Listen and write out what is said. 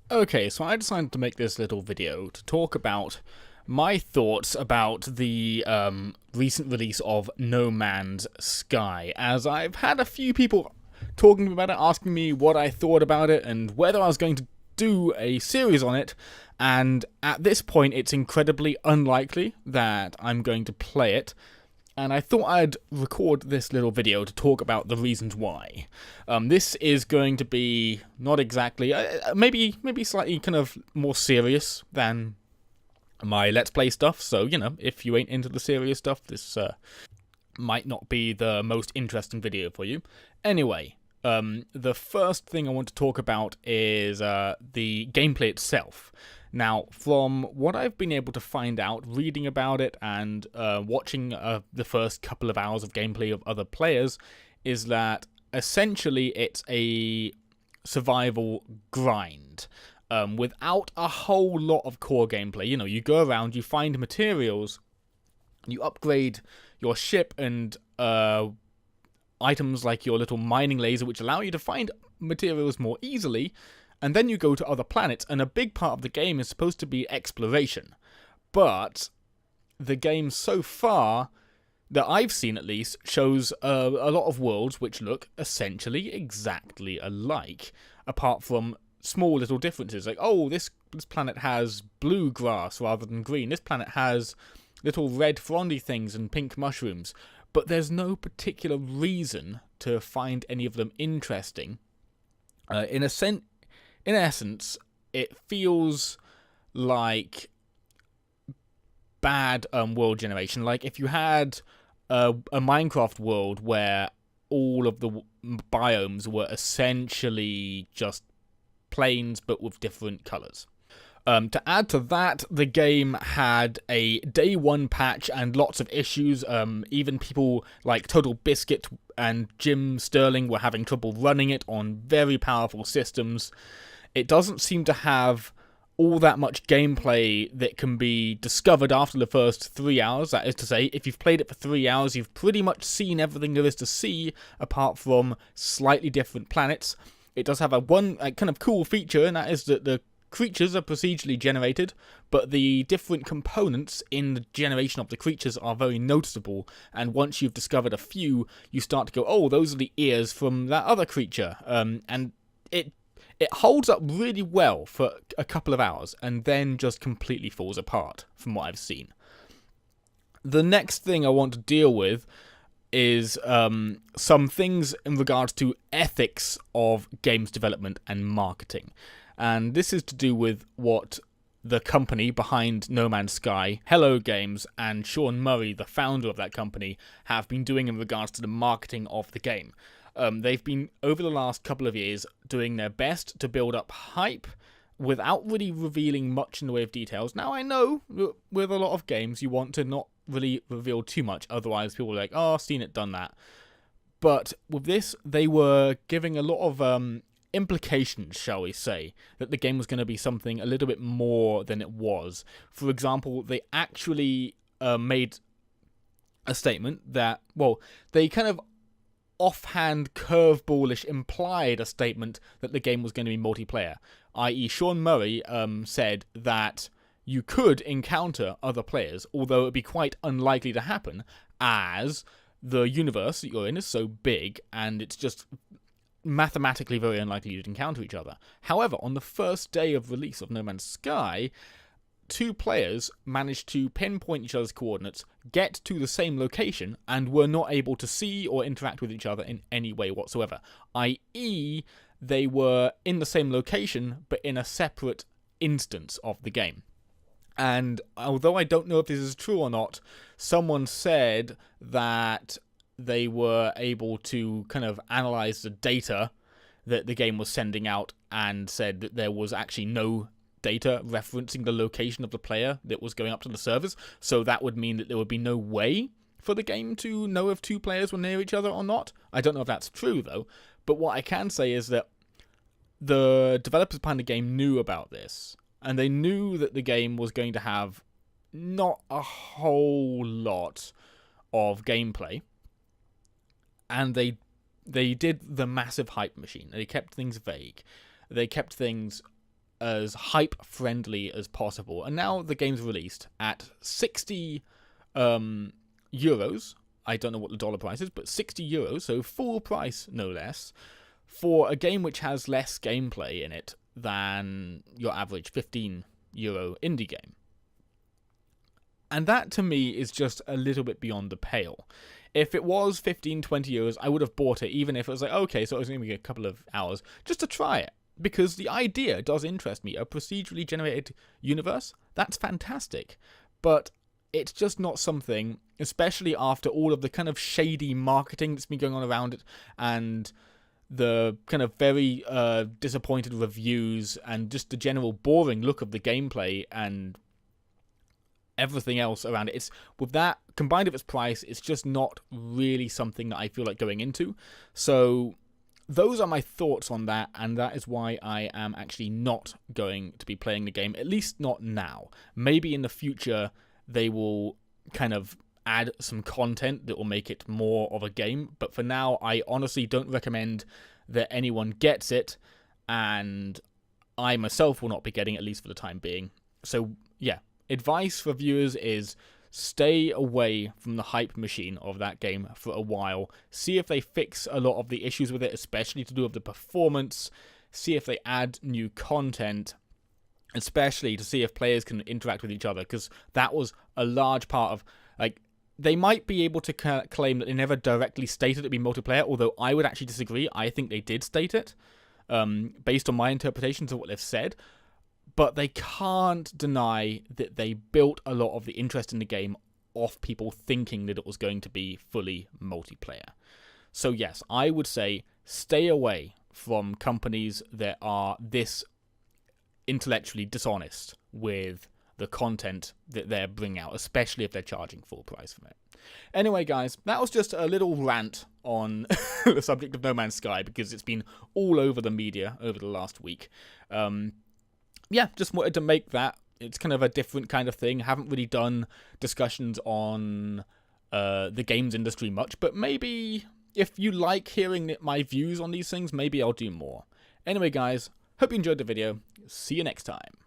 Okay, so I decided to make this little video to talk about my thoughts about the recent release of No Man's Sky, as I've had a few people talking about it, asking me what I thought about it, and whether I was going to do a series on it, and at this point it's incredibly unlikely that I'm going to play it, and I thought I'd record this little video to talk about the reasons why. This is going to be not exactly, maybe slightly kind of more serious than my Let's Play stuff, so, if you ain't into the serious stuff, this might not be the most interesting video for you. Anyway, the first thing I want to talk about is the gameplay itself. Now, from what I've been able to find out, reading about it and watching the first couple of hours of gameplay of other players, is that essentially it's a survival grind without a whole lot of core gameplay. You go around, you find materials, you upgrade your ship and items like your little mining laser, which allow you to find materials more easily, and then you go to other planets, and a big part of the game is supposed to be exploration. But the game so far, that I've seen at least, shows a lot of worlds which look essentially exactly alike, apart from small little differences. Like, oh, this planet has blue grass rather than green. This planet has little red frondy things and pink mushrooms. But there's no particular reason to find any of them interesting. In essence, it feels like bad world generation. Like if you had a Minecraft world where all of the biomes were essentially just plains but with different colours. To add to that, the game had a day one patch and lots of issues. Even people like Total Biscuit and Jim Sterling were having trouble running it on very powerful systems. It doesn't seem to have all that much gameplay that can be discovered after the first 3 hours. That is to say, if you've played it for 3 hours, you've pretty much seen everything there is to see, apart from slightly different planets. It does have a kind of cool feature, and that is that the creatures are procedurally generated, but the different components in the generation of the creatures are very noticeable, and once you've discovered a few, you start to go, oh, those are the ears from that other creature, and it holds up really well for a couple of hours, and then just completely falls apart, from what I've seen. The next thing I want to deal with is some things in regards to ethics of games development and marketing. And this is to do with what the company behind No Man's Sky, Hello Games, and Sean Murray, the founder of that company, have been doing in regards to the marketing of the game. They've been, over the last couple of years, doing their best to build up hype without really revealing much in the way of details. Now, I know with a lot of games, you want to not really reveal too much, otherwise people are like, oh, I've seen it, done that. But with this, they were giving a lot of implications, shall we say, that the game was going to be something a little bit more than it was. For example, they actually made a statement that, well, they kind of offhand curveballish implied a statement that the game was going to be multiplayer, i.e. Sean Murray said that you could encounter other players, although it would be quite unlikely to happen, as the universe that you're in is so big and it's just mathematically very unlikely you'd encounter each other. However, on the first day of release of No Man's Sky, 2 players managed to pinpoint each other's coordinates, get to the same location, and were not able to see or interact with each other in any way whatsoever. I.e., they were in the same location, but in a separate instance of the game. And although I don't know if this is true or not, someone said that they were able to kind of analyze the data that the game was sending out and said that there was actually no data referencing the location of the player that was going up to the servers, so that would mean that there would be no way for the game to know if 2 players were near each other or not. I don't know if that's true, though, but what I can say is that the developers behind the game knew about this, and they knew that the game was going to have not a whole lot of gameplay, and they did the massive hype machine. They kept things vague. They kept things as hype-friendly as possible. And now the game's released at 60 euros. I don't know what the dollar price is, but 60 euros, so full price, no less, for a game which has less gameplay in it than your average 15 euro indie game. And that, to me, is just a little bit beyond the pale. If it was 15, 20 euros, I would have bought it, even if it was like, okay, so it was going to be a couple of hours, just to try it. Because the idea does interest me. A procedurally generated universe, that's fantastic. But it's just not something, especially after all of the kind of shady marketing that's been going on around it, and the kind of very disappointed reviews, and just the general boring look of the gameplay, and everything else around it. It's with that combined with its price, it's just not really something that I feel like going into. So those are my thoughts on that, and that is why I am actually not going to be playing the game, at least not now. Maybe in the future they will kind of add some content that will make it more of a game, but for now I honestly don't recommend that anyone gets it, and I myself will not be getting it, at least for the time being. So yeah, advice for viewers is stay away from the hype machine of that game for a while. See if they fix a lot of the issues with it, especially to do with the performance. See if they add new content, especially to see if players can interact with each other, because that was a large part of, like, they might be able to claim that they never directly stated it'd be multiplayer, although I would actually disagree. I think they did state it, based on my interpretations of what they've said. But they can't deny that they built a lot of the interest in the game off people thinking that it was going to be fully multiplayer. So yes, I would say stay away from companies that are this intellectually dishonest with the content that they're bringing out, especially if they're charging full price for it. Anyway, guys, that was just a little rant on the subject of No Man's Sky, because it's been all over the media over the last week. Yeah, just wanted to make that. It's kind of a different kind of thing. Haven't really done discussions on the games industry much, but maybe if you like hearing my views on these things, maybe I'll do more. Anyway, guys, hope you enjoyed the video. See you next time.